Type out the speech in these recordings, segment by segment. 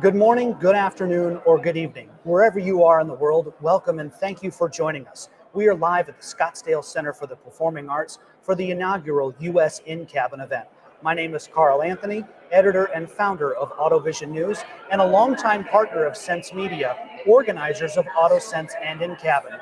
Good morning, good afternoon, or good evening. Wherever you are in the world, welcome and thank you for joining us. We are live at the Scottsdale Center for the Performing Arts for the inaugural U.S. InCabin event. My name is Carl Anthony, editor and founder of AutoVision News and a longtime partner of Sense Media, organizers of AutoSense and InCabin.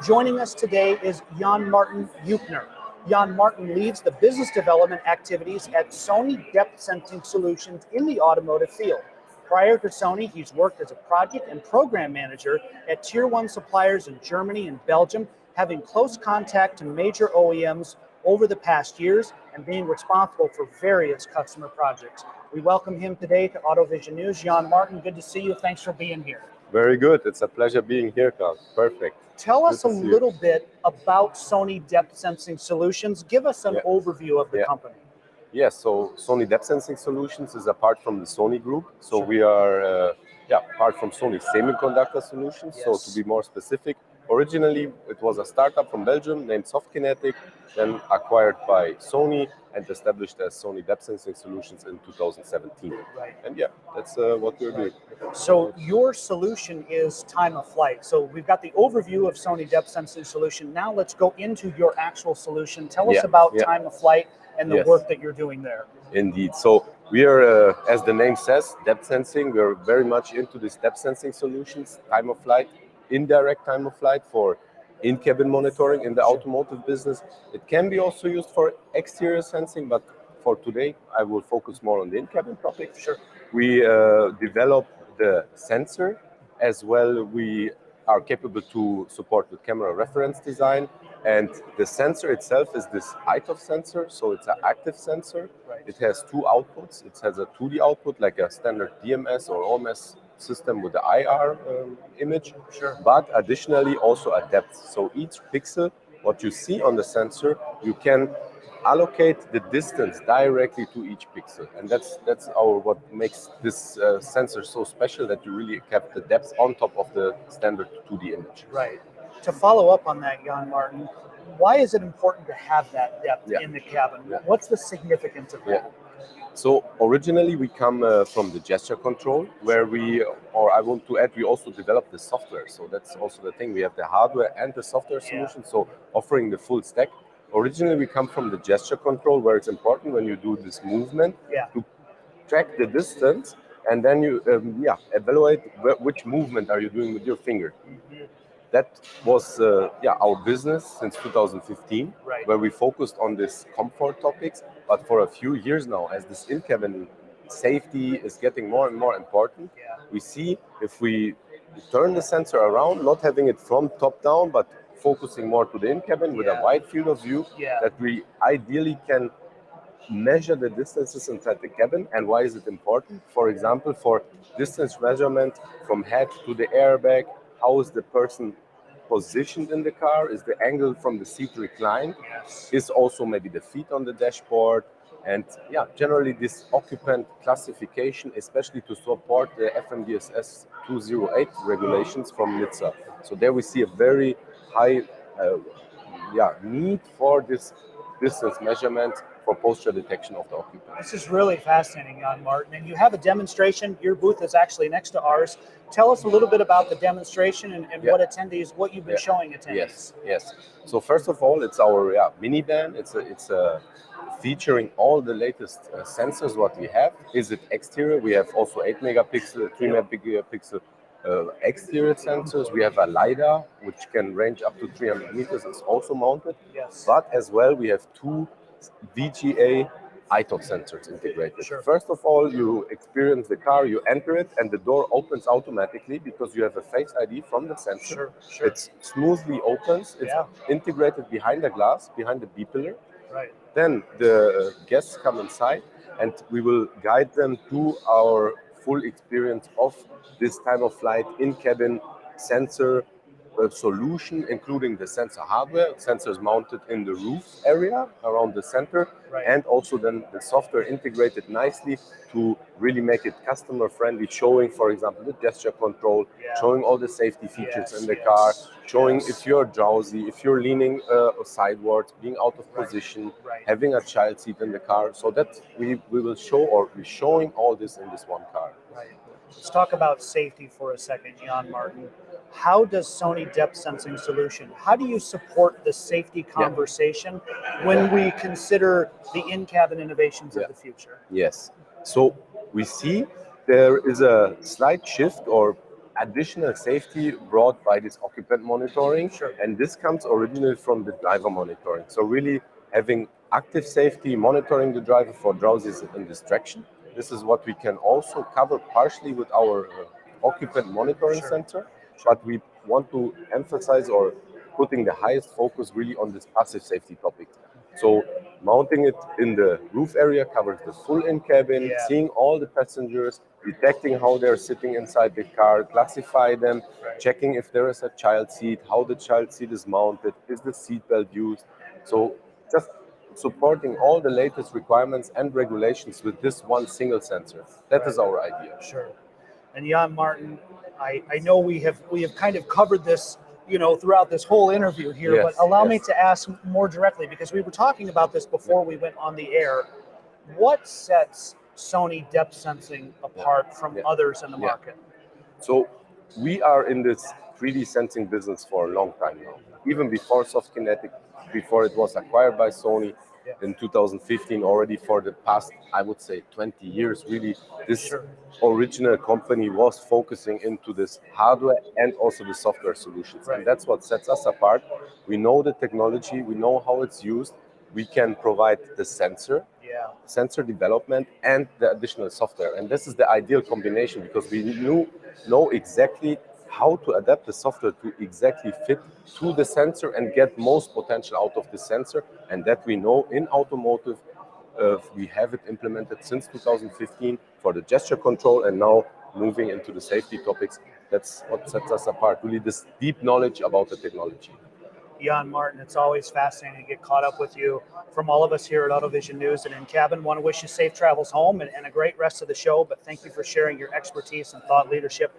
Joining us today is Jan Martin Juptner. Jan Martin leads the business development activities at Sony Depthsensing Solutions in the automotive field. Prior to Sony, he's worked as a project and program manager at Tier 1 suppliers in Germany and Belgium, having close contact to major OEMs over the past years and being responsible for various customer projects. We welcome him today to AutoVision News. Jan Martin, good to see you. Thanks for being here. Very good. It's a pleasure being here, Carl. Perfect. Tell us a little bit about Sony Depthsensing Solutions. Give us an overview of the company. Yes, so Sony Depthsensing Solutions is apart from the Sony group. So we are apart from Sony Semiconductor Solutions. So to be more specific, originally it was a startup from Belgium named SoftKinetic, then acquired by Sony and established as Sony Depthsensing Solutions in 2017. And that's what we're doing. So your solution is time of flight. So we've got the overview of Sony Depthsensing Solution. Now let's go into your actual solution. Tell us about time of flight and the work that you're doing there. Indeed. So we are, as the name says, depth sensing. We're very much into this depth sensing solutions, time of flight, indirect time of flight for in-cabin monitoring in the automotive business. It can be also used for exterior sensing, but for today, I will focus more on the in-cabin topic. Sure. We develop the sensor as well. We are capable to support with camera reference design. And the sensor itself is this ITOF sensor, so it's an active sensor. It has two outputs. It has a 2D output, like a standard DMS or OMS system with the IR image, but additionally also a depth. So each pixel, what you see on the sensor, you can allocate the distance directly to each pixel, and that's what makes this sensor so special, that you really kept the depth on top of the standard 2D image. Right. To follow up on that, Jan Martin, why is it important to have that depth in the cabin? What's the significance of that? So originally we come from the gesture control, where we also developed the software. So that's also the thing. We have the hardware and the software solution, so offering the full stack. Originally we come from the gesture control, where it's important when you do this movement to track the distance, and then you evaluate which movement are you doing with your finger. That was our business since 2015, where we focused on this comfort topics. But for a few years now, as this in-cabin safety is getting more and more important, we see if we turn the sensor around, not having it from top down, but focusing more to the in-cabin with a wide field of view, that we ideally can measure the distances inside the cabin. And why is it important? For example, for distance measurement from head to the airbag, how is the person positioned in the car? Is the angle from the seat reclined? Is also maybe the feet on the dashboard? And generally this occupant classification, especially to support the FMDSS 208 regulations from NHTSA. So there we see a very high need for this distance measurement for posture detection of the occupant. This is really fascinating, Jan Martin. And you have a demonstration. Your booth is actually next to ours. Tell us a little bit about the demonstration and what you've been showing attendees. Yes. So first of all, it's our minivan. It's featuring all the latest sensors what we have. Is it exterior? We have also 8 megapixel, 3 megapixel exterior sensors. We have a LiDAR, which can range up to 300 meters. It's also mounted. But as well, we have two VGA ITOF sensors integrated. First of all, you experience the car, you enter it, and the door opens automatically because you have a Face ID from the sensor. It smoothly opens. It's integrated behind the glass, behind the B pillar. Then the guests come inside, and we will guide them to our full experience of this time of flight in-cabin sensor solution, including the sensor hardware, sensors mounted in the roof area around the center, and also then the software integrated nicely to really make it customer friendly, showing, for example, the gesture control, showing all the safety features in the car, showing if you're drowsy, if you're leaning sideways, being out of position, having a child seat in the car, so that we will show, or we're showing all this in this one car. Let's talk about safety for a second, Jan Martin. How does Sony Depthsensing solution, how do you support the safety Yeah. conversation when we consider the in-cabin innovations of the future? Yes. So we see there is a slight shift or additional safety brought by this occupant monitoring, Sure. and this comes originally from the driver monitoring. So really having active safety, monitoring the driver for drowsiness and distraction. This is what we can also cover partially with our occupant monitoring Sure. sensor, but we want to emphasize or putting the highest focus really on this passive safety topic. So mounting it in the roof area covers the full in-cabin, Yeah. seeing all the passengers, detecting how they're sitting inside the car, classify them, checking if there is a child seat, how the child seat is mounted, is the seat belt used. So just supporting all the latest requirements and regulations with this one single sensor. That is our idea. Sure. And Jan Martin, I know we have kind of covered this, throughout this whole interview here, Yes, but allow me yes. to ask more directly because we were talking about this before we went on the air. What sets Sony Depth Sensing apart from Yeah. others in the Yeah. market? So we are in this 3D sensing business for a long time now. Even before Soft Kinetic, before it was acquired by Sony in 2015, already for the past, I would say, 20 years, really, this Sure. original company was focusing into this hardware and also the software solutions. Right. And that's what sets us apart. We know the technology, we know how it's used, we can provide the sensor development and the additional software. And this is the ideal combination because we know exactly how to adapt the software to exactly fit to the sensor and get most potential out of the sensor. And that we know in automotive, we have it implemented since 2015 for the gesture control and now moving into the safety topics. That's what sets us apart, really this deep knowledge about the technology. Jan Martin, it's always fascinating to get caught up with you. From all of us here at AutoVision News and InCabin, want to wish you safe travels home and a great rest of the show. But thank you for sharing your expertise and thought leadership.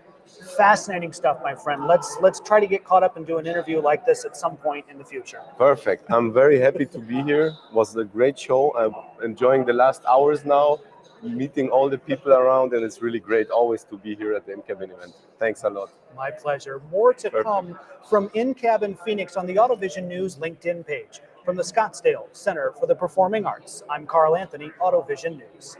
Fascinating stuff, my friend. Let's try to get caught up and do an interview like this at some point in the future. Perfect. I'm very happy to be here. It was a great show. I'm enjoying the last hours now, meeting all the people around, and it's really great always to be here at the InCabin event. Thanks a lot. My pleasure. More to Perfect. come from InCabin Phoenix on the AutoVision News LinkedIn page. From the Scottsdale Center for the Performing Arts, I'm Carl Anthony, AutoVision News.